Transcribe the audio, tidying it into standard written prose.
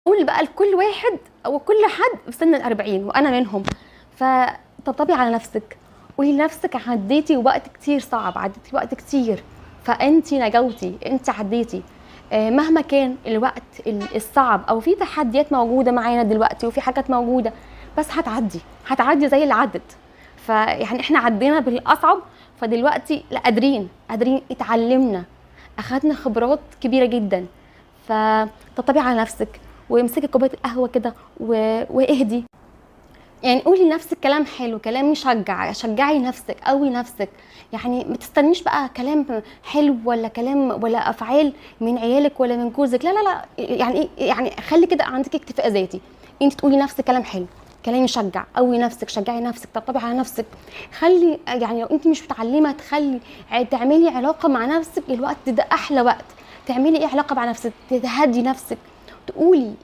قول بقى لكل واحد او كل حد في سن ال40 وانا منهم. فطبطبي على نفسك، قولي لنفسك عديتي وقت كتير صعب، عديتي وقت كتير، فانتي نجوتي، انتي عديتي. مهما كان الوقت الصعب او في تحديات موجوده معانا دلوقتي وفي حاجات موجوده، بس هتعدي زي اللي عدت. فيعني احنا عدينا بالاصعب، فدلوقتي لا قادرين اتعلمنا، اخدنا خبرات كبيره جدا. فطبطبي على نفسك وامسكي كوبايه القهوه كده واهدي. يعني قولي لنفسك كلام حلو، كلام يشجع، شجعي نفسك، قوي نفسك. يعني ما تستنيش بقى كلام حلو ولا كلام ولا افعال من عيالك ولا من جوزك، لا لا لا. يعني يعني خلي كده عندك اكتفاء ذاتي، انت تقولي لنفسك كلام حلو، كلام يشجع، قوي نفسك، شجعي نفسك، طبطبي على نفسك. خلي يعني لو انت مش متعلمه تخلي تعملي علاقه مع نفسك، الوقت ده احلى وقت تعملي ايه علاقه مع نفسك، تهدي نفسك، تقولي